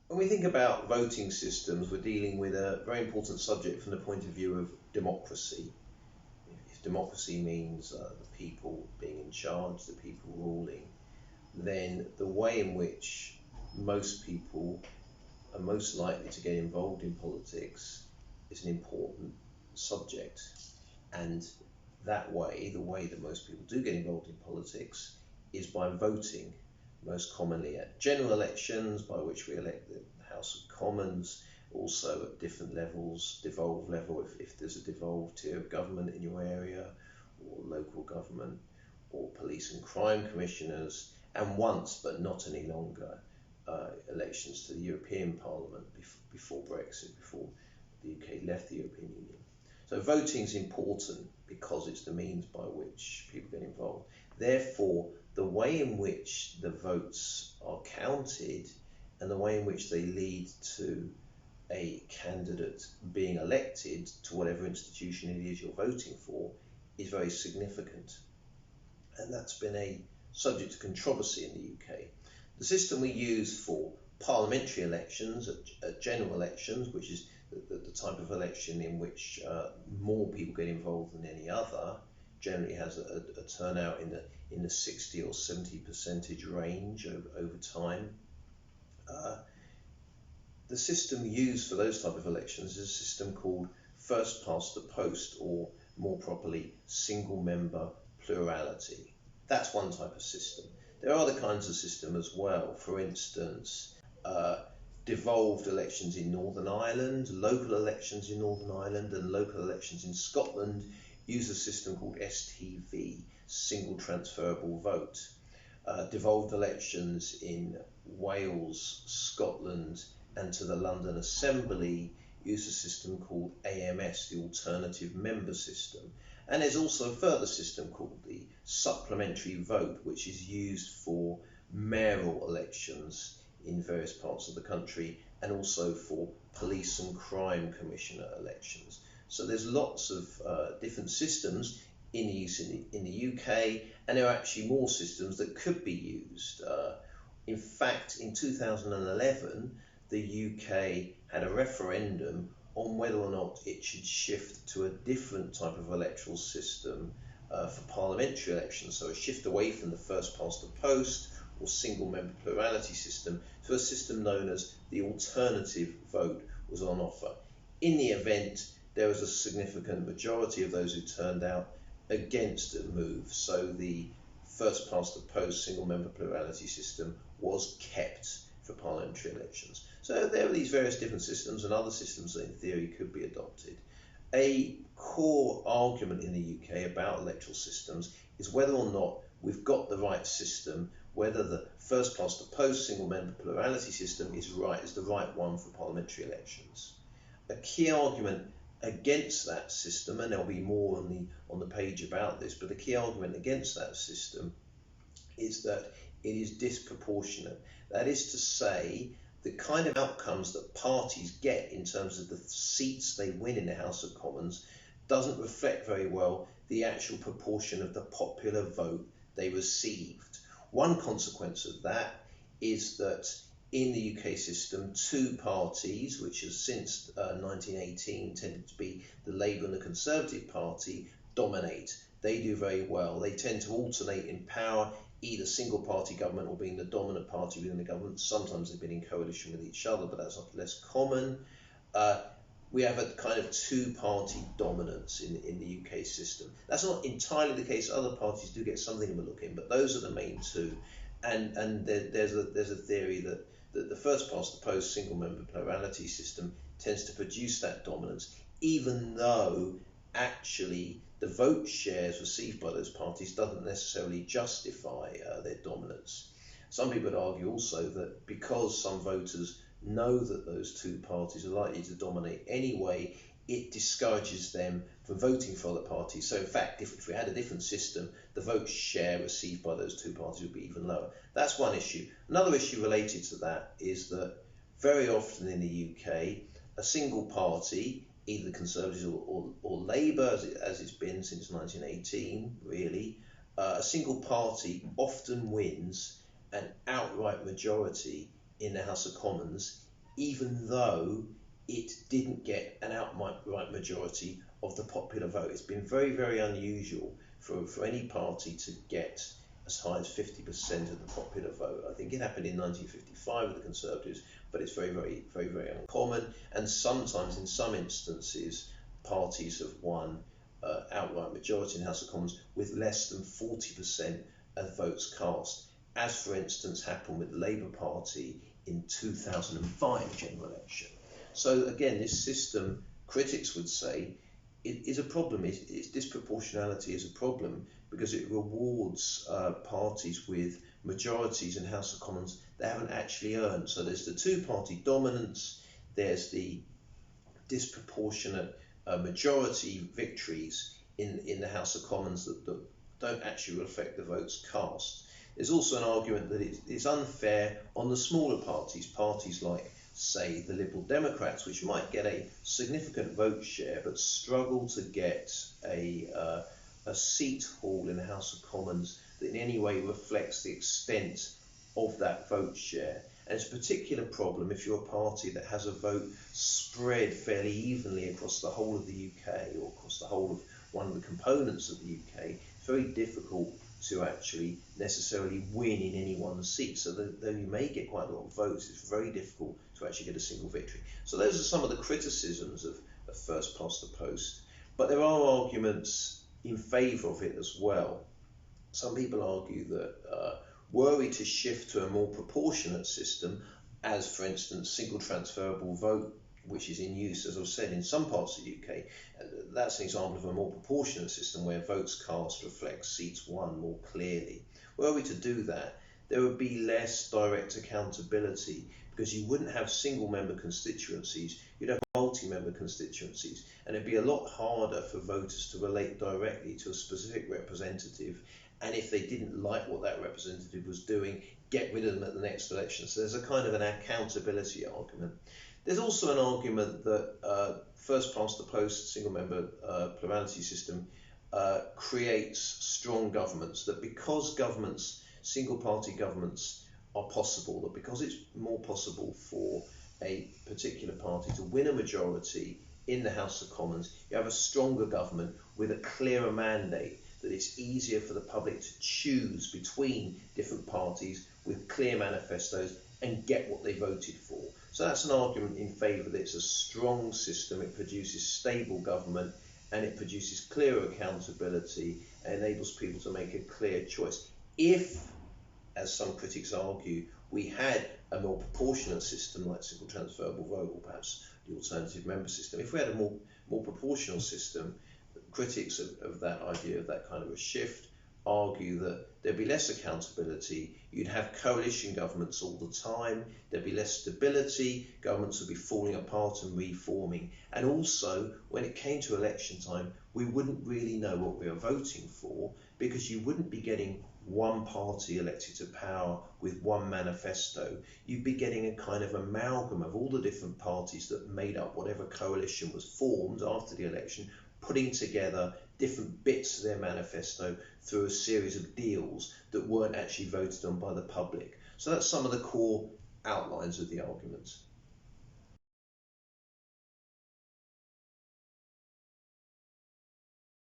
When we think about voting systems, we're dealing with a very important subject from the point of view of democracy. If democracy means the people being in charge, the people ruling, then the way in which most people are most likely to get involved in politics is an important subject. And that way, the way that most people do get involved in politics is by voting, most commonly at general elections, by which we elect the House of Commons, also at different levels, devolved level, if there's a devolved tier of government in your area, or local government, or police and crime commissioners, and once, but not any longer, elections to the European Parliament before Brexit, before the UK left the European Union. So voting is important because it's the means by which people get involved. Therefore, the way in which the votes are counted and the way in which they lead to a candidate being elected to whatever institution it is you're voting for is very significant. And that's been a subject of controversy in the UK. The system we use for parliamentary elections, at general elections, which is the type of election in which more people get involved than any other, generally has a turnout in the 60 or 70% range over time. The system used for those type of elections is a system called first past the post, or more properly, single member plurality. That's one type of system. There are other kinds of system as well. For instance, devolved elections in Northern Ireland, local elections in Northern Ireland, and local elections in Scotland use a system called STV, single transferable vote. Devolved elections in Wales, Scotland, and to the London Assembly use a system called AMS, the Alternative Member System. And there's also a further system called the supplementary vote, which is used for mayoral elections in various parts of the country, and also for police and crime commissioner elections. So there's lots of different systems in use in the UK, and there are actually more systems that could be used. In fact, in 2011, the UK had a referendum on whether or not it should shift to a different type of electoral system for parliamentary elections, so a shift away from the first past the post or single member plurality system to a system known as the alternative vote was on offer. In the event, there was a significant majority of those who turned out against the move, so the first past the post single member plurality system was kept for parliamentary elections. So there are these various different systems and other systems that in theory could be adopted. A core argument in the UK about electoral systems is whether or not we've got the right system, whether the first past the post single member plurality system is the right one for parliamentary elections. A key argument against that system, and there'll be more on the page about this, but the key argument against that system is that it is disproportionate. That is to say, the kind of outcomes that parties get in terms of the seats they win in the House of Commons doesn't reflect very well the actual proportion of the popular vote they received. One consequence of that is that in the UK system, two parties, which has since 1918 tended to be the Labour and the Conservative Party, dominate. They do very well. They tend to alternate in power, either single party government or being the dominant party within the government. Sometimes they've been in coalition with each other, but that's less common. We have a kind of two-party dominance in the UK system. That's not entirely the case. Other parties do get something of a look in, but those are the main two. And there's a theory that the first past the post single member plurality system tends to produce that dominance, even though actually the vote shares received by those parties doesn't necessarily justify their dominance. Some people would argue also that because some voters know that those two parties are likely to dominate anyway, it discourages them from voting for other parties. So in fact, if we had a different system, the vote share received by those two parties would be even lower. That's one issue. Another issue related to that is that very often in the UK, a single party, either Conservatives or Labour, as it's been since 1918, really, a single party often wins an outright majority in the House of Commons even though it didn't get an outright majority of the popular vote. It's been very, very unusual for any party to get as high as 50% of the popular vote. I think it happened in 1955 with the Conservatives, but it's very, very, very, very uncommon. And sometimes, in some instances, parties have won outright majority in the House of Commons with less than 40% of votes cast, as for instance happened with the Labour Party in 2005 general election. So again, this system, critics would say, it is a problem. Its disproportionality is a problem because it rewards parties with majorities in House of Commons they haven't actually earned. So there's the two-party dominance, there's the disproportionate majority victories in the House of Commons that don't actually reflect the votes cast. There's also an argument that it's unfair on the smaller parties like, say, the Liberal Democrats, which might get a significant vote share but struggle to get a seat haul in the House of Commons that in any way reflects the extent of that vote share. And it's a particular problem if you're a party that has a vote spread fairly evenly across the whole of the UK or across the whole of one of the components of the UK. It's very difficult to actually necessarily win in any one seat. So though you may get quite a lot of votes, it's very difficult to actually get a single victory. So those are some of the criticisms of first past the post. But there are arguments in favour of it as well. Some people argue that were we to shift to a more proportionate system, as for instance single transferable vote, which is in use, as I've said, in some parts of the UK, that's an example of a more proportionate system where votes cast reflect seats won more clearly. Were we to do that, there would be less direct accountability because you wouldn't have single member constituencies, you'd have multi-member constituencies, and it'd be a lot harder for voters to relate directly to a specific representative, and if they didn't like what that representative was doing, get rid of them at the next election. So there's a kind of an accountability argument. There's also an argument that first past the post single member plurality system creates strong governments, that because governments, single party governments are possible, that because it's more possible for a particular party to win a majority in the House of Commons, you have a stronger government with a clearer mandate, that it's easier for the public to choose between different parties with clear manifestos and get what they voted for. So that's an argument in favour that it's a strong system, it produces stable government, and it produces clearer accountability and enables people to make a clear choice. If, as some critics argue, we had a more proportionate system like single transferable vote or perhaps the alternative member system, if we had a more proportional system, critics of that idea, of that kind of a shift, argue that there'd be less accountability, you'd have coalition governments all the time, there'd be less stability, governments would be falling apart and reforming, and also when it came to election time we wouldn't really know what we were voting for because you wouldn't be getting one party elected to power with one manifesto. You'd be getting a kind of amalgam of all the different parties that made up whatever coalition was formed after the election, putting together different bits of their manifesto through a series of deals that weren't actually voted on by the public. So that's some of the core outlines of the arguments.